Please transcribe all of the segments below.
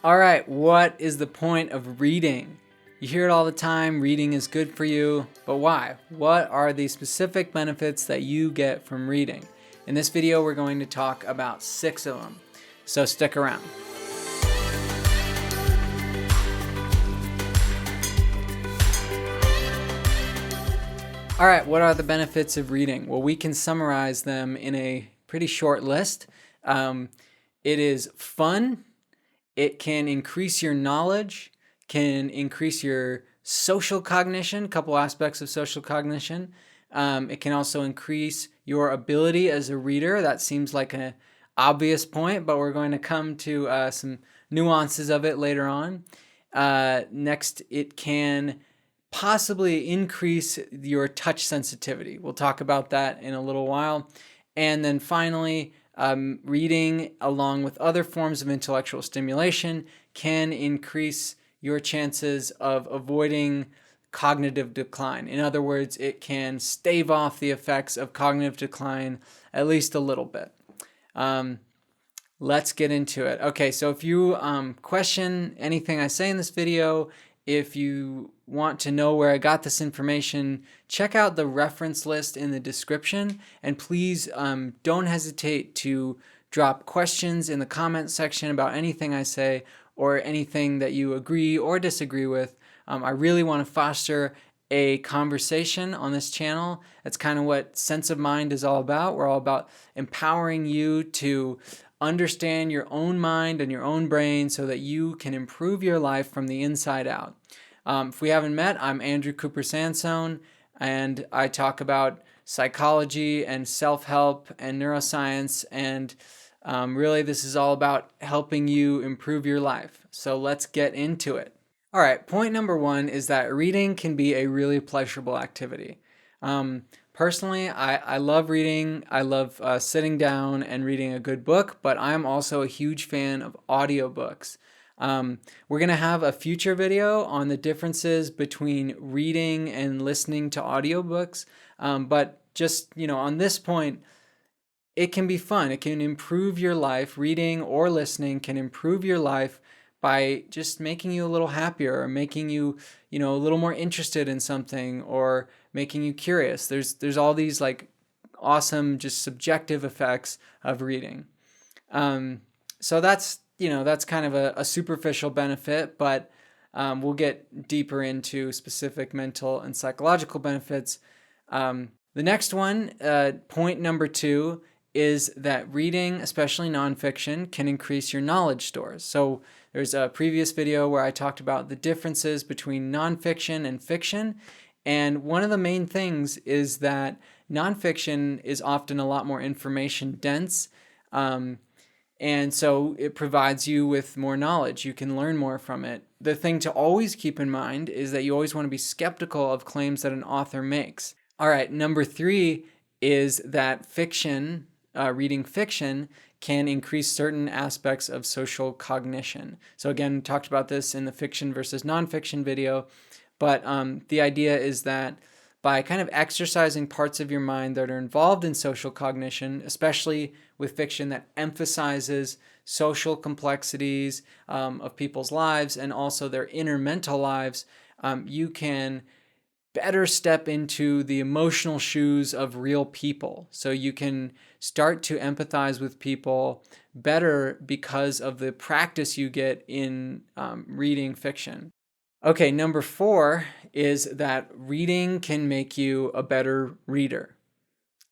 All right, what is the point of reading? You hear it all the time, reading is good for you, but why? What are the specific benefits that you get from reading? In this video, we're going to talk about 6 of them, so stick around. All right, what are the benefits of reading? Well, we can summarize them in a pretty short list. It is fun. It can increase your knowledge, can increase your social cognition, a couple aspects of social cognition. It can also increase your ability as a reader. That seems like an obvious point, but we're going to come to some nuances of it later on. Next, it can possibly increase your touch sensitivity. We'll talk about that in a little while. And then finally, reading along with other forms of intellectual stimulation can increase your chances of avoiding cognitive decline. In other words, it can stave off the effects of cognitive decline at least a little bit. Let's get into it. Okay, so if you question anything I say in this video, if you want to know where I got this information, check out the reference list in the description, and please don't hesitate to drop questions in the comment section about anything I say or anything that you agree or disagree with. I really want to foster a conversation on this channel. That's kind of what Sense of Mind is all about. We're all about empowering you to understand your own mind and your own brain so that you can improve your life from the inside out. If we haven't met, I'm Andrew Cooper Sansone, and I talk about psychology and self-help and neuroscience, and really this is all about helping you improve your life. So let's get into it. All right, point number 1 is that reading can be a really pleasurable activity. Personally, I love reading. I love sitting down and reading a good book, but I'm also a huge fan of audiobooks. We're going to have a future video on the differences between reading and listening to audiobooks, but just, on this point, it can be fun. It can improve your life. Reading or listening can improve your life by just making you a little happier or making you, a little more interested in something or making you curious. There's all these like awesome, just subjective effects of reading. So that's kind of a superficial benefit, but we'll get deeper into specific mental and psychological benefits. The next one, point number 2, is that reading, especially nonfiction, can increase your knowledge stores. So there's a previous video where I talked about the differences between nonfiction and fiction. And one of the main things is that nonfiction is often a lot more information dense. And so it provides you with more knowledge. You can learn more from it. The thing to always keep in mind is that you always want to be skeptical of claims that an author makes. All right, number 3 is that fiction, reading fiction, can increase certain aspects of social cognition. So again, we talked about this in the fiction versus nonfiction video, but the idea is that by kind of exercising parts of your mind that are involved in social cognition, especially with fiction that emphasizes social complexities of people's lives and also their inner mental lives, you can better step into the emotional shoes of real people. So you can start to empathize with people better because of the practice you get in reading fiction. Okay, number 4 is that reading can make you a better reader.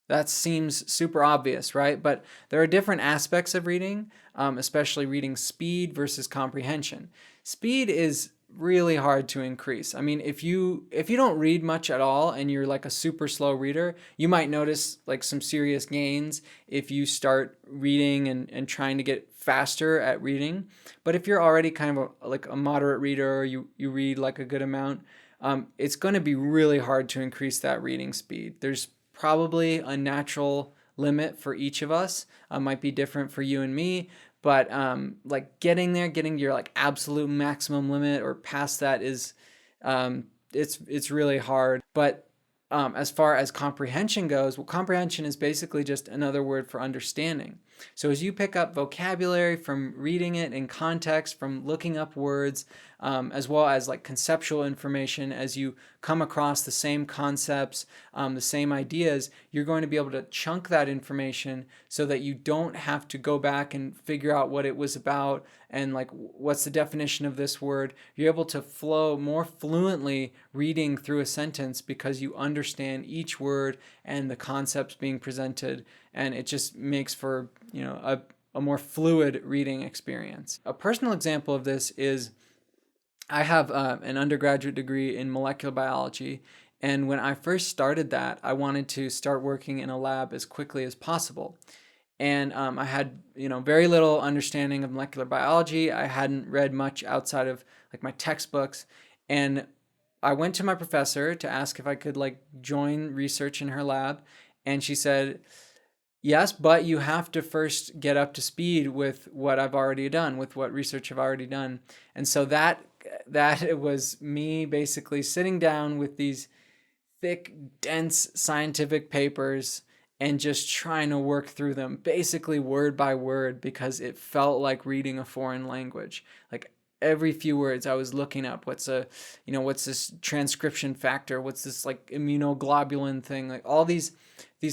That seems super obvious, right? But there are different aspects of reading, especially reading speed versus comprehension. Speed is really hard to increase. I mean, if you don't read much at all and you're like a super slow reader, you might notice like some serious gains if you start reading and trying to get faster at reading. But if you're already kind of like a moderate reader, or you read like a good amount, it's going to be really hard to increase that reading speed. There's probably a natural limit for each of us. Might be different for you and me, but like getting to your like absolute maximum limit or past that is it's really hard. But as far as comprehension goes, well, comprehension is basically just another word for understanding. So as you pick up vocabulary from reading it in context, from looking up words, as well as like conceptual information, as you come across the same concepts, the same ideas, you're going to be able to chunk that information so that you don't have to go back and figure out what it was about and like what's the definition of this word. You're able to flow more fluently reading through a sentence because you understand each word and the concepts being presented, and it just makes for, a more fluid reading experience. A personal example of this is I have an undergraduate degree in molecular biology, and when I first started that, I wanted to start working in a lab as quickly as possible. And I had, very little understanding of molecular biology. I hadn't read much outside of like my textbooks, and I went to my professor to ask if I could like join research in her lab, and she said, yes, but you have to first get up to speed with what I've already done, with what research I've already done. And so that it was me basically sitting down with these thick, dense scientific papers and just trying to work through them basically word by word because it felt like reading a foreign language. Like every few words I was looking up what's this transcription factor, what's this like immunoglobulin thing, like all these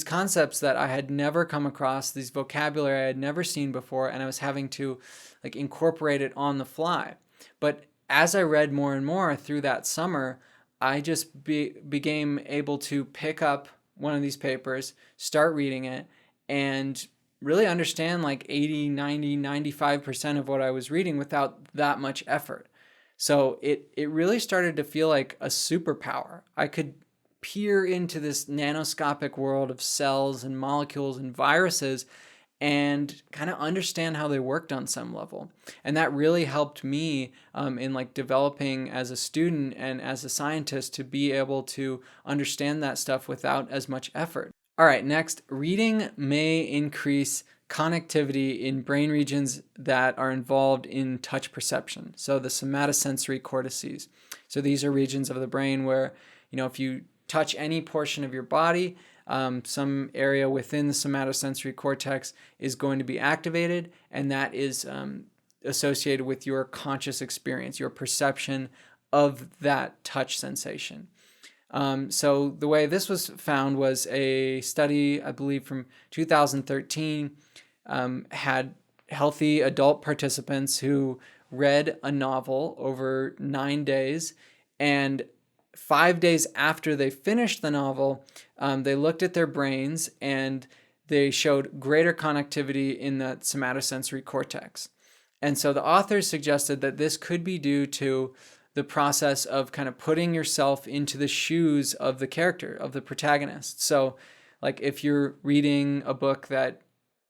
concepts that I had never come across, these vocabulary I had never seen before, and I was having to like incorporate it on the fly. But as I read more and more through that summer, I just became able to pick up one of these papers, start reading it, and really understand like 80, 90, 95% of what I was reading without that much effort. So it really started to feel like a superpower. I could peer into this nanoscopic world of cells and molecules and viruses and kind of understand how they worked on some level. And that really helped me in like developing as a student and as a scientist to be able to understand that stuff without as much effort. All right, next, reading may increase connectivity in brain regions that are involved in touch perception. So the somatosensory cortices. So these are regions of the brain where, if you touch any portion of your body, some area within the somatosensory cortex is going to be activated, and that is associated with your conscious experience, your perception of that touch sensation. So the way this was found was a study, I believe from 2013, had healthy adult participants who read a novel over 9 days, and 5 days after they finished the novel, they looked at their brains and they showed greater connectivity in the somatosensory cortex. And so the authors suggested that this could be due to the process of kind of putting yourself into the shoes of the character, of the protagonist. So like if you're reading a book that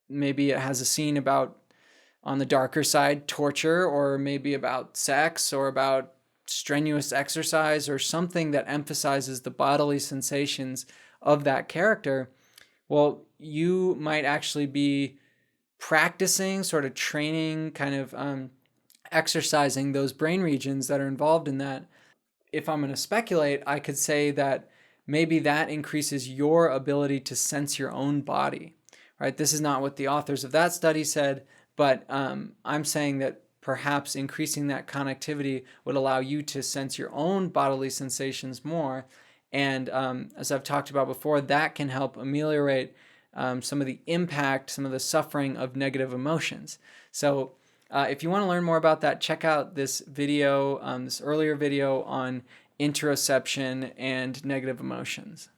maybe it has a scene about, on the darker side, torture, or maybe about sex, or about strenuous exercise, or something that emphasizes the bodily sensations of that character, well, you might actually be practicing, sort of training, kind of exercising those brain regions that are involved in that. If I'm going to speculate, I could say that maybe that increases your ability to sense your own body, right? This is not what the authors of that study said, but I'm saying that perhaps increasing that connectivity would allow you to sense your own bodily sensations more. And as I've talked about before, that can help ameliorate some of the impact, some of the suffering of negative emotions. So if you want to learn more about that, check out this video, this earlier video on interoception and negative emotions.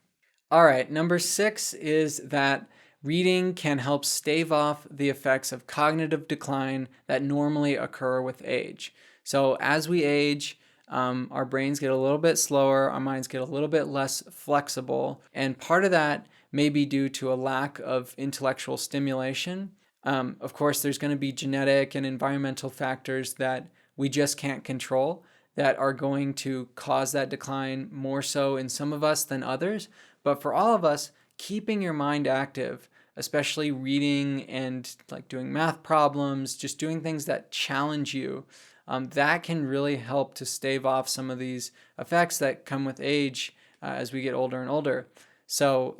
All right, number 6 is that reading can help stave off the effects of cognitive decline that normally occur with age. So as we age, our brains get a little bit slower, our minds get a little bit less flexible, and part of that may be due to a lack of intellectual stimulation. Of course, there's going to be genetic and environmental factors that we just can't control that are going to cause that decline more so in some of us than others. But for all of us, keeping your mind active, especially reading and like doing math problems, just doing things that challenge you, that can really help to stave off some of these effects that come with age as we get older and older. So,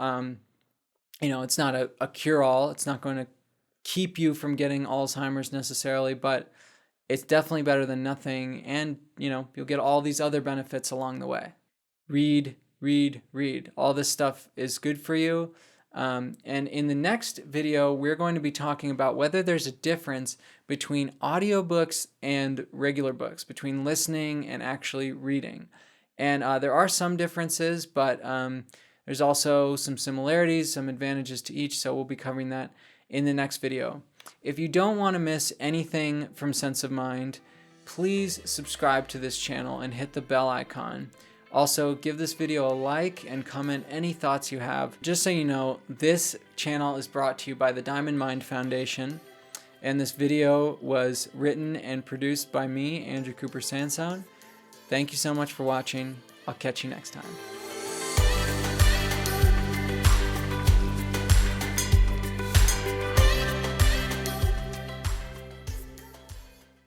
it's not a cure-all. It's not going to keep you from getting Alzheimer's necessarily, but it's definitely better than nothing. And, you'll get all these other benefits along the way. Read, read, read. All this stuff is good for you. And in the next video, we're going to be talking about whether there's a difference between audiobooks and regular books, between listening and actually reading. And there are some differences, but there's also some similarities, some advantages to each. So we'll be covering that in the next video. If you don't want to miss anything from Sense of Mind, please subscribe to this channel and hit the bell icon. Also, give this video a like and comment any thoughts you have. Just so you know, this channel is brought to you by the Diamond Mind Foundation, and this video was written and produced by me, Andrew Cooper Sansone. Thank you so much for watching. I'll catch you next time.